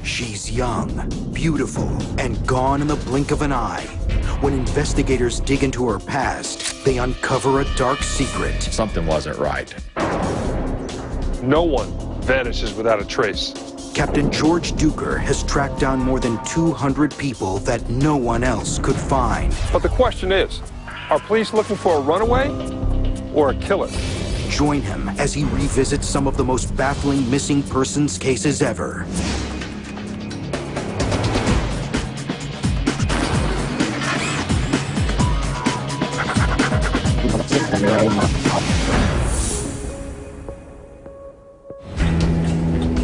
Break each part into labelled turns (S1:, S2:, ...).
S1: She's young, beautiful, and gone in the blink of an eye. When investigators dig into her past, they uncover a dark secret.
S2: Something wasn't right.
S3: No one vanishes without a trace.
S1: Captain George Duker has tracked down more than 200 people that no one else could find.
S3: But the question is, are police looking for a runaway or a killer?
S1: Join him as he revisits some of the most baffling missing persons cases ever.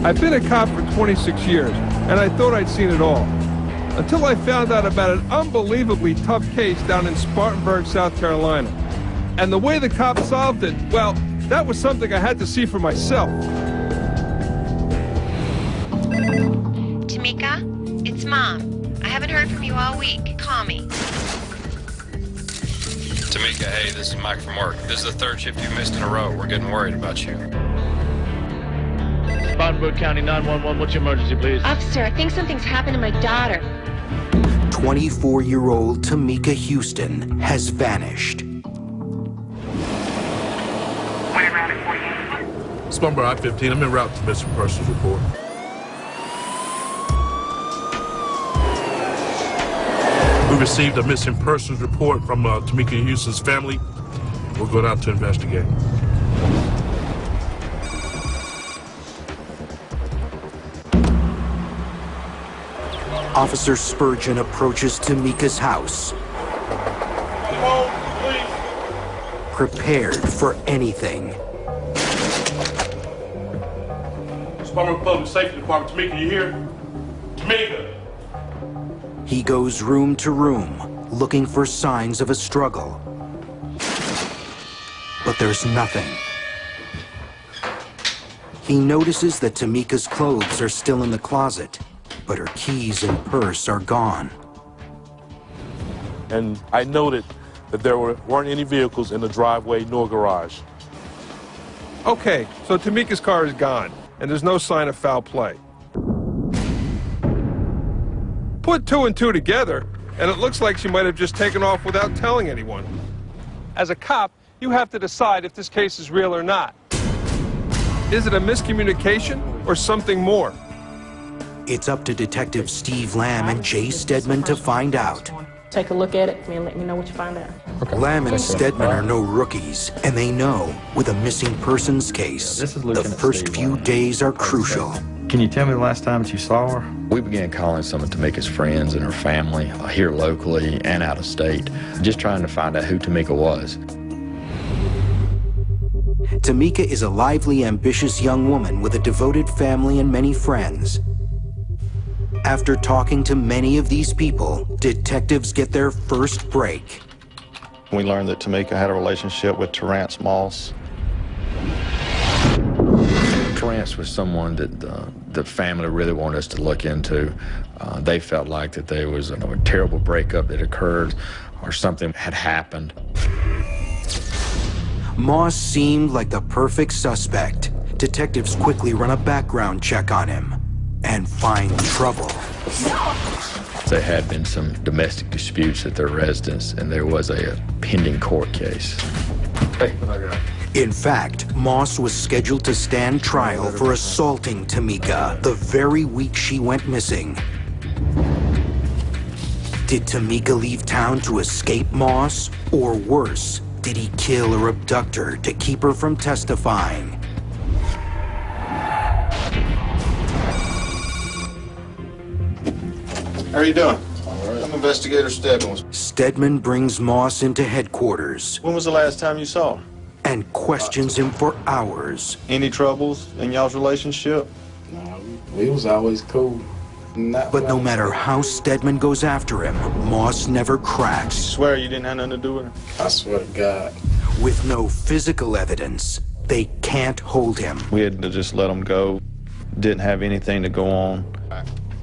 S3: I've been a cop for 26 years, and I thought I'd seen it all. Until I found out about an unbelievably tough case down in Spartanburg, South Carolina. And the way the cops solved it, well, that was something I had to see for myself.
S4: Tamika, it's Mom. I haven't heard from you all week. Call me.
S2: Tamika, hey, this is Mike from work. This is the third shift you missed in a row. We're getting worried about you.
S5: Spartanburg County 911, what's your emergency, please?
S4: Officer, I think something's happened to my daughter.
S1: 24-year-old Tamika Huston has vanished.
S6: Spartanburg I-15, I'm en route to missing persons report. We received a missing persons report from Tamika Huston's family. We're going out to investigate.
S1: Officer Spurgeon approaches Tamika's house, prepared for anything.
S6: Spartanburg Public Safety Department, Tamika, you here? Tamika!
S1: He goes room to room, looking for signs of a struggle. But there's nothing. He notices that Tamika's clothes are still in the closet, but her keys and purse are gone.
S6: And I noted that there weren't any vehicles in the driveway nor garage.
S3: Okay, so Tamika's car is gone, and there's no sign of foul play. Put two and two together, and it looks like she might have just taken off without telling anyone. As a cop, you have to decide if this case is real or not. Is it a miscommunication or something more?
S1: It's up to Detective Steve Lamb and Jay Stedman to find out.
S7: Take a look at it and let me know what you find out.
S1: Okay. Lamb and Stedman are no rookies, and they know with a missing persons case, the first few days are crucial.
S8: Can you tell me the last time that you saw her?
S2: We began calling some of Tamika's friends and her family here locally and out of state, just trying to find out who Tamika was.
S1: Tamika is a lively, ambitious young woman with a devoted family and many friends. After talking to many of these people, detectives get their first break.
S9: We learned that Tamika had a relationship with Terrence Moss.
S2: Terrence was someone that the family really wanted us to look into. They felt like that there was a terrible breakup that occurred or something had happened.
S1: Moss seemed like the perfect suspect. Detectives quickly run a background check on him and find trouble.
S2: There had been some domestic disputes at their residence, and there was a pending court case.
S1: In fact, Moss was scheduled to stand trial for assaulting Tamika the very week she went missing. Did Tamika leave town to escape Moss? Or worse, did he kill or abduct her to keep her from testifying?
S9: How are you doing? All right. I'm Investigator Stedman.
S1: Stedman brings Moss into headquarters.
S9: When was the last time you saw her?
S1: And questions him for hours.
S9: Any troubles in y'all's relationship?
S10: No, we was always cool.
S1: But no matter how Stedman goes after him, Moss never cracks.
S9: You swear you didn't have nothing to do with her?
S10: I swear to God.
S1: With no physical evidence, they can't hold him.
S9: We had to just let him go. Didn't have anything to go on.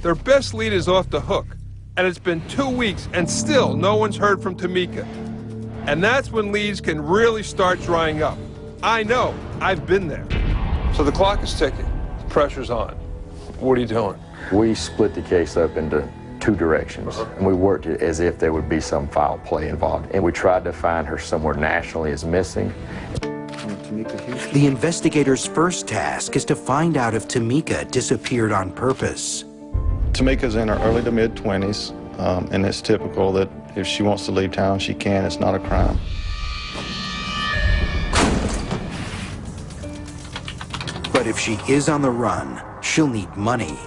S3: Their best lead is off the hook, and it's been 2 weeks and still no one's heard from Tamika. And that's when leads can really start drying up. I know, I've been there. So the clock is ticking, the pressure's on. What are you doing?
S2: We split the case up into two directions, and we worked it as if there would be some foul play involved. And we tried to find her somewhere nationally as missing.
S1: The investigator's first task is to find out if Tamika disappeared on purpose.
S9: Tamika's in her early to mid-20s, and it's typical that if she wants to leave town, she can. It's not a crime.
S1: But if she is on the run, she'll need money.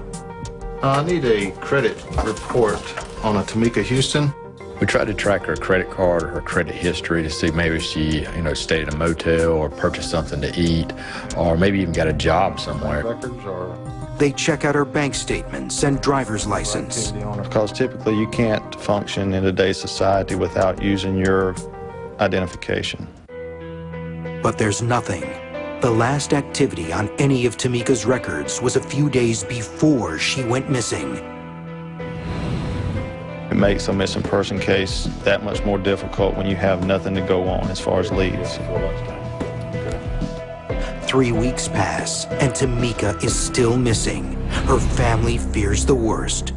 S11: I need a credit report on a Tamika Huston.
S2: We tried to track her credit card or her credit history to see maybe she, stayed in a motel or purchased something to eat, or maybe even got a job somewhere.
S1: They check out her bank statements and driver's license.
S9: Because typically you can't function in today's society without using your identification.
S1: But there's nothing. The last activity on any of Tamika's records was a few days before she went missing.
S9: It makes a missing person case that much more difficult when you have nothing to go on as far as leads.
S1: 3 weeks pass, and Tamika is still missing. Her family fears the worst.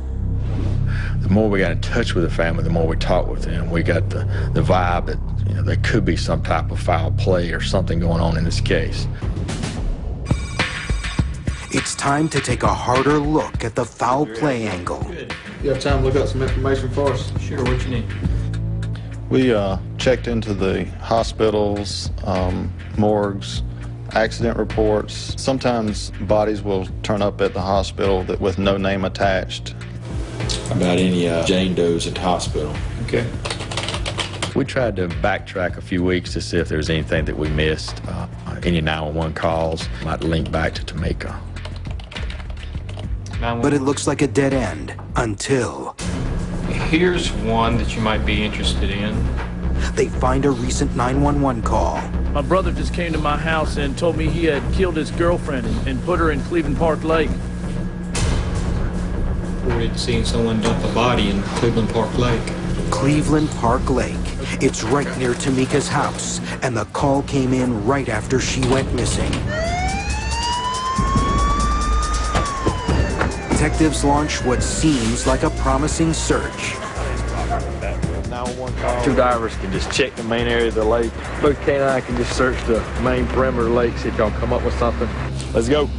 S2: The more we got in touch with the family, the more we talked with them. We got the vibe that there could be some type of foul play or something going on in this case.
S1: It's time to take a harder look at the foul play angle.
S11: You have time to look up some information for us?
S5: Sure, what you need?
S9: We checked into the hospitals, morgues, accident reports. Sometimes bodies will turn up at the hospital with no name attached.
S10: About any Jane Does at the hospital.
S5: Okay.
S2: We tried to backtrack a few weeks to see if there was anything that we missed. Any 911 calls might link back to Tamika.
S1: But it looks like a dead end until
S5: Here's one that you might be interested in.
S1: they find a recent 911 call.
S5: My brother just came to my house and told me he had killed his girlfriend and put her in Cleveland Park Lake.
S10: Reported seeing someone dump a body in Cleveland Park Lake.
S1: Cleveland Park Lake. It's right near Tamika's house, and the call came in right after she went missing. Detectives launch what seems like a promising search.
S3: Two divers can just check the main area of the lake. Both canine can just search the main perimeter of the lake, see if y'all come up with something. Let's go.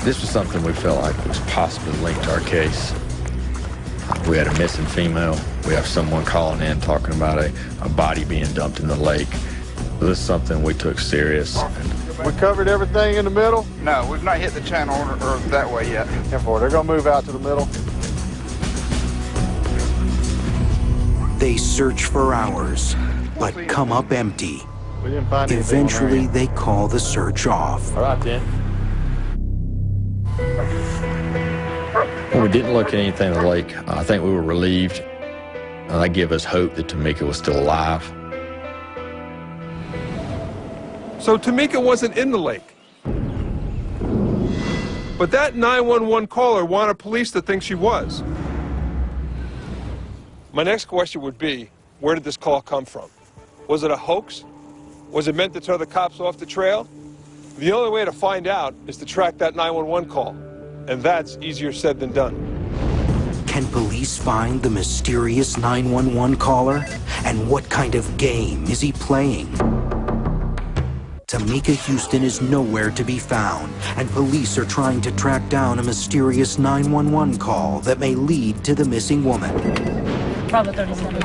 S2: This was something we felt like was possibly linked to our case. We had a missing female. We have someone calling in talking about a body being dumped in the lake. This is something we took serious.
S3: We covered everything in the middle?
S12: No, we've not hit the channel or that way yet.
S3: They're going to move out to the middle.
S1: They search for hours, but come up empty.
S3: We didn't find anything.
S1: Eventually, they call the search off.
S3: All right, then.
S2: When we didn't look at anything in the lake, I think we were relieved. That gave us hope that Tamika was still alive.
S3: So Tamika wasn't in the lake. But that 911 caller wanted police to think she was. My next question would be, where did this call come from? Was it a hoax? Was it meant to throw the cops off the trail? The only way to find out is to track that 911 call. And that's easier said than done.
S1: Can police find the mysterious 911 caller? And what kind of game is he playing? Tamika Huston is nowhere to be found, and police are trying to track down a mysterious 911 call that may lead to the missing woman.
S7: Bravo 37.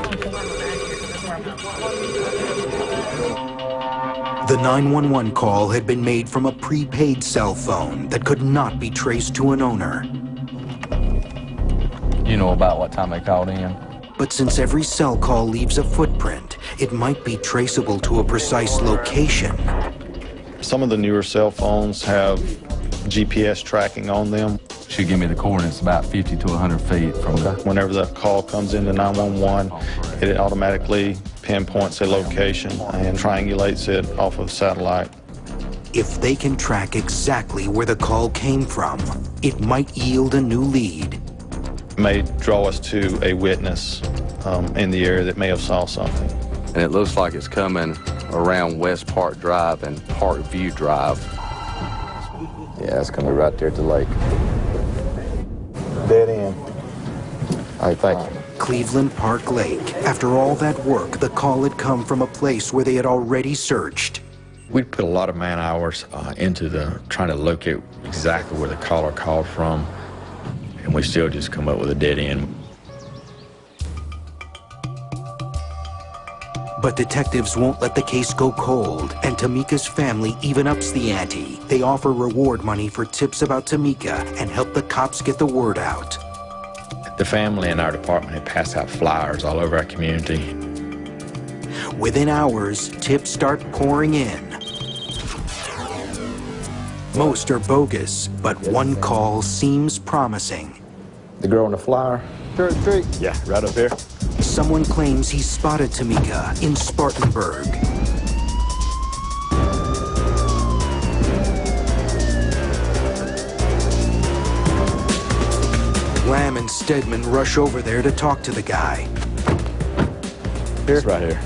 S1: The 911 call had been made from a prepaid cell phone that could not be traced to an owner.
S8: You know about what time they called in?
S1: But since every cell call leaves a footprint, it might be traceable to a precise location.
S9: Some of the newer cell phones have GPS tracking on them.
S8: She'd give me the coordinates about 50 to 100 feet from the...
S9: Whenever the call comes into 911, it automatically pinpoints a location and triangulates it off of satellite.
S1: If they can track exactly where the call came from, it might yield a new lead.
S9: It may draw us to a witness in the area that may have saw something.
S13: And it looks like it's coming around West Park Drive and Parkview Drive.
S2: Yeah, it's gonna be right there at the lake.
S11: Dead end.
S2: All right, thank you.
S1: Cleveland Park Lake. After all that work, the call had come from a place where they had already searched.
S2: We put a lot of man hours into trying to locate exactly where the caller called from, and we still just come up with a dead end.
S1: But detectives won't let the case go cold, and Tamika's family even ups the ante. They offer reward money for tips about Tamika and help the cops get the word out.
S2: The family and our department had passed out flyers all over our community.
S1: Within hours, tips start pouring in. Most are bogus, but one call seems promising.
S2: The girl on the flyer? Yeah, right up here.
S1: Someone claims he spotted Tamika in Spartanburg. Lamb and Stedman rush over there to talk to the guy.
S2: Here's right here.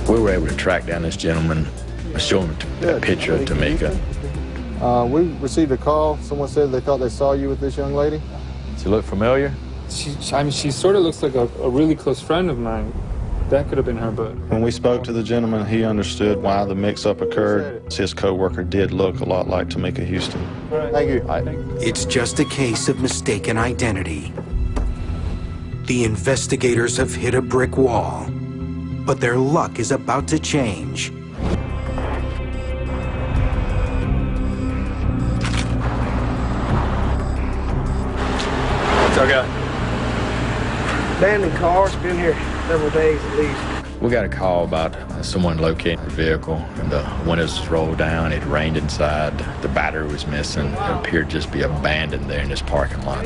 S2: We were able to track down this gentleman, show him a picture of Tamika.
S11: We received a call. Someone said they thought they saw you with this young lady.
S2: Does she look familiar?
S10: She sort of looks like a really close friend of mine. That could have been her, but...
S9: When we spoke to the gentleman, he understood why the mix-up occurred. His co-worker did look a lot like Tamika Huston.
S11: Thank you.
S1: It's just a case of mistaken identity. The investigators have hit a brick wall, but their luck is about to change.
S13: What's up, guy? Abandoned car's been here several days at least.
S2: We got a call about someone locating the vehicle, and the windows was rolled down, it rained inside, the battery was missing. It appeared to just be abandoned there in this parking lot.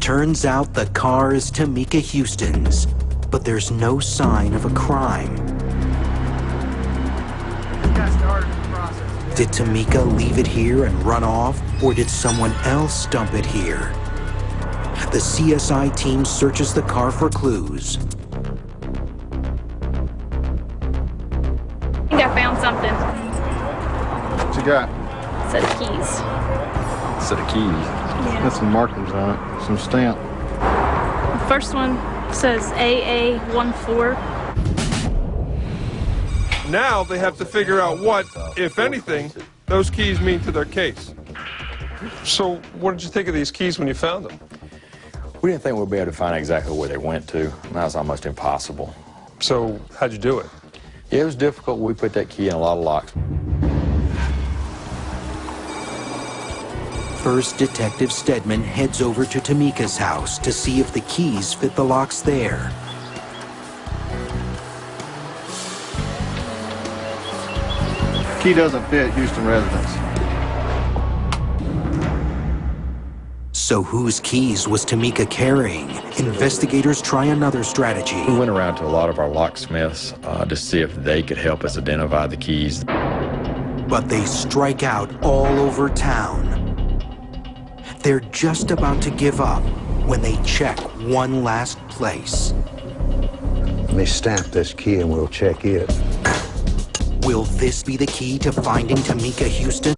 S1: Turns out the car is Tamika Huston's, but there's no sign of a crime. Did Tamika leave it here and run off, or did someone else dump it here? The CSI team searches the car for clues.
S7: I think I found something.
S11: What you got?
S7: Set of keys.
S2: Set of keys.
S7: Yeah.
S11: Got some markings on it, some stamp.
S7: The first one says AA14.
S3: Now they have to figure out what, if anything, those keys mean to their case. So what did you think of these keys when you found them?
S2: We didn't think we'd be able to find exactly where they went to. That was almost impossible.
S3: So how'd you do it?
S2: Yeah, it was difficult. We put that key in a lot of locks.
S1: First, Detective Stedman heads over to Tamika's house to see if the keys fit the locks there.
S11: Key doesn't fit Houston residence.
S1: So whose keys was Tamika carrying? Investigators try another strategy.
S2: We went around to a lot of our locksmiths to see if they could help us identify the keys.
S1: But they strike out all over town. They're just about to give up when they check one last place.
S14: Let me stamp this key and we'll check it.
S1: Will this be the key to finding Tamika Huston?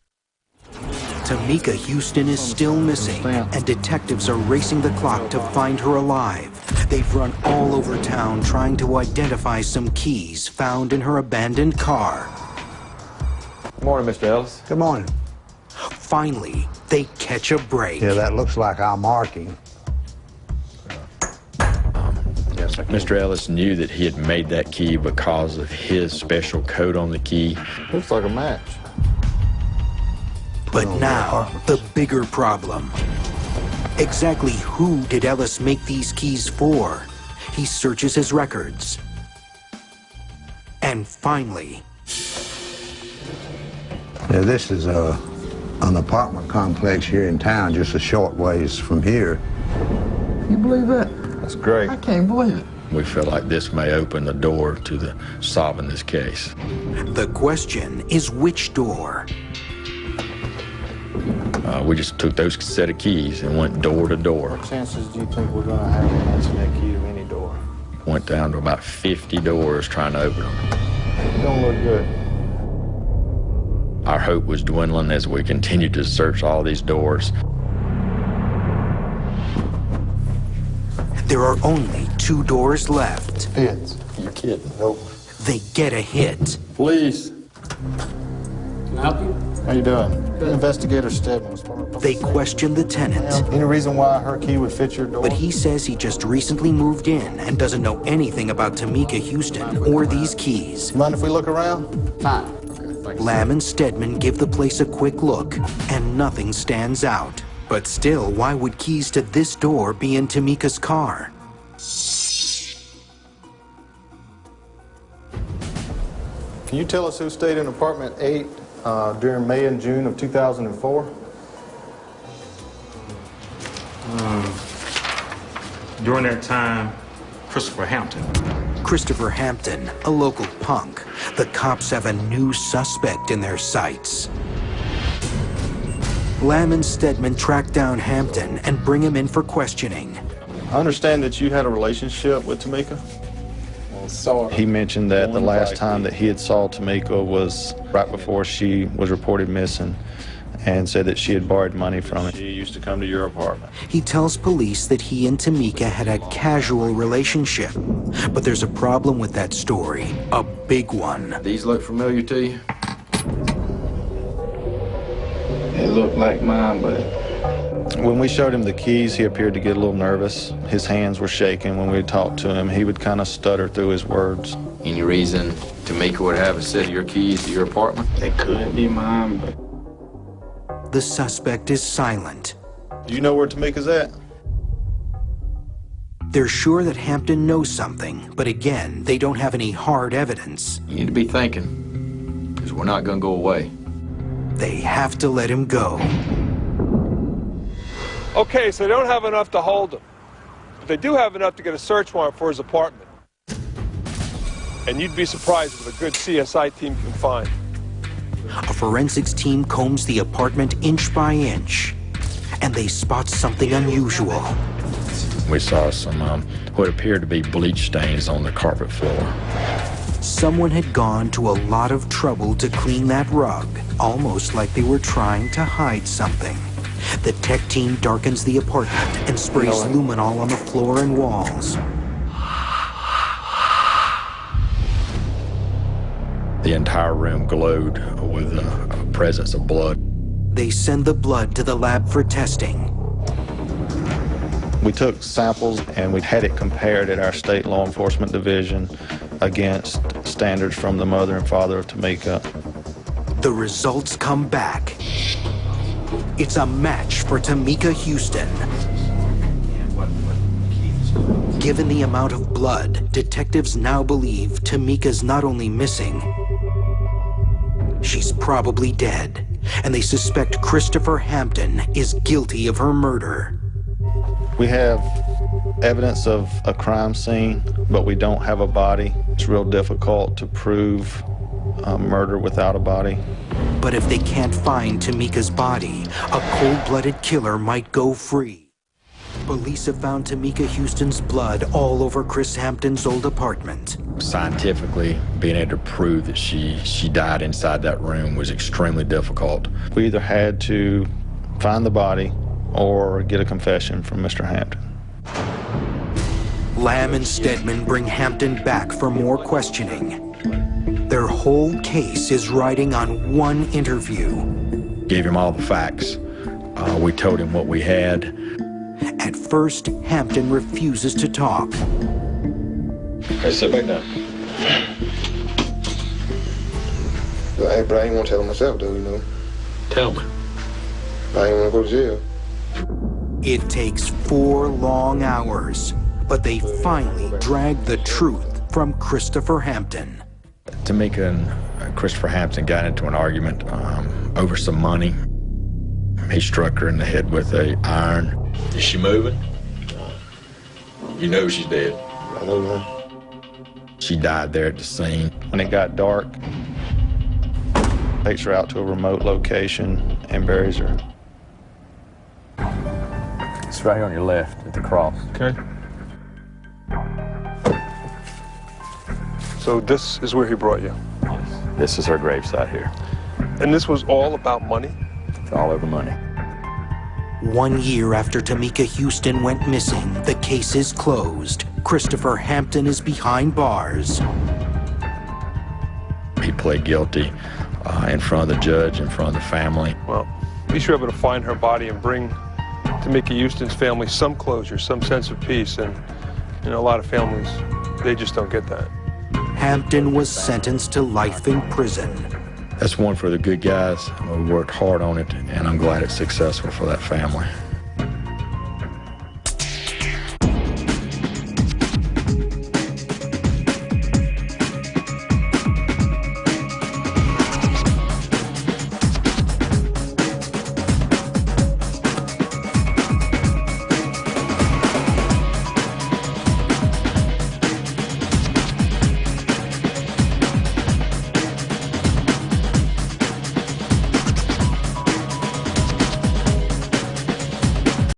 S1: Tamika Huston is still missing, and detectives are racing the clock to find her alive. They've run all over town trying to identify some keys found in her abandoned car.
S2: Good morning, Mr. Ellis.
S14: Good morning.
S1: Finally, they catch a break.
S14: Yeah, that looks like our marking. Yes, I can.
S2: Mr. Ellis knew that he had made that key because of his special code on the key.
S11: Looks like a match.
S1: But now, the bigger problem. Exactly who did Ellis make these keys for? He searches his records. And finally...
S14: Yeah, this is an apartment complex here in town, just a short ways from here. You believe that?
S2: That's great.
S14: I can't believe it.
S2: We feel like this may open the door to solving this case.
S1: The question is which door?
S2: We just took those set of keys and went door to door.
S11: What chances do you think we're going to have of matching that key to any door?
S2: Went down to about 50 doors trying to open them.
S11: It don't look good.
S2: Our hope was dwindling as we continued to search all these doors.
S1: There are only 2 doors left.
S11: Hits. You're kidding. Nope.
S1: They get a hit.
S8: Please.
S10: Can I help you?
S11: How you doing? Investigator Stedman was part of
S1: They question the tenant,
S11: Any reason why her key would fit your door?
S1: but he says he just recently moved in and doesn't know anything about Tamika Huston or these keys.
S11: Mind if we look around?
S10: Fine.
S1: Lamb and Stedman give the place a quick look, and nothing stands out. But still, why would keys to this door be in Tamika's car?
S11: Can you tell us who stayed in apartment 8 during May and June of 2004?
S15: During that time, Christopher Hampton.
S1: Christopher Hampton, a local punk. The cops have a new suspect in their sights. Lamb and Stedman track down Hampton and bring him in for questioning.
S9: I understand that you had a relationship with Tamika. He mentioned that the last time that he had saw Tamika was right before she was reported missing, and said that she had borrowed money from him. She used to come to your apartment.
S1: He tells police that he and Tamika had a casual relationship, but there's a problem with that story, a big one.
S8: These look familiar to you?
S11: It looked like mine, but...
S9: When we showed him the keys, he appeared to get a little nervous. His hands were shaking when we talked to him. He would kind of stutter through his words.
S8: Any reason Tamika would have a set of your keys to your apartment?
S11: They could be mine, but...
S1: The suspect is silent.
S9: Do you know where Tamika's at?
S1: They're sure that Hampton knows something, but again, they don't have any hard evidence.
S8: You need to be thinking, because we're not going to go away.
S1: They have to let him go.
S3: Okay, so they don't have enough to hold him. But they do have enough to get a search warrant for his apartment. And you'd be surprised what a good CSI team can find.
S1: A forensics team combs the apartment inch by inch, and they spot something unusual.
S2: We saw some what appeared to be bleach stains on the carpet floor.
S1: Someone had gone to a lot of trouble to clean that rug, almost like they were trying to hide something. The tech team darkens the apartment and sprays luminol on the floor and walls.
S2: The entire room glowed with a presence of blood.
S1: They send the blood to the lab for testing.
S9: We took samples and we had it compared at our state law enforcement division against standards from the mother and father of Tamika.
S1: The results come back. It's a match for Tamika Huston. Given the amount of blood, detectives now believe Tamika's not only missing, she's probably dead, and they suspect Christopher Hampton is guilty of her murder.
S9: We have evidence of a crime scene, but we don't have a body. It's real difficult to prove murder without a body.
S1: But if they can't find Tamika's body, a cold-blooded killer might go free. Police have found Tamika Huston's blood all over Chris Hampton's old apartment.
S2: Scientifically, being able to prove that she died inside that room was extremely difficult.
S9: We either had to find the body or get a confession from Mr. Hampton.
S1: Lamb and Stedman bring Hampton back for more questioning. Their whole case is riding on one interview.
S2: Gave him all the facts. We told him what we had.
S1: At first, Hampton refuses to talk.
S2: Hey, sit back down.
S11: Hey, bro, I ain't want to tell him myself, though, you know.
S2: Tell me.
S11: I ain't want to go to jail.
S1: It takes 4 long hours, but they finally drag the truth from Christopher Hampton.
S2: Tamika and Christopher Hampton got into an argument over some money. He struck her in the head with an iron. Is she moving? You know she's dead.
S11: I know that.
S2: She died there at the scene.
S9: When it got dark, takes her out to a remote location and buries her.
S8: It's right here on your left at the cross.
S3: Okay. So this is where he brought you?
S8: This is her gravesite here.
S3: And this was all about money?
S2: It's all over money.
S1: 1 year after Tamika Huston went missing, the case is closed. Christopher Hampton is behind bars.
S2: He pled guilty in front of the judge, in front of the family.
S3: Well, at least you're able to find her body and bring Tamika Huston's family some closure, some sense of peace. And, you know, a lot of families, they just don't get that.
S1: Hampton was sentenced to life in prison.
S2: That's one for the good guys. We worked hard on it, and I'm glad it's successful for that family.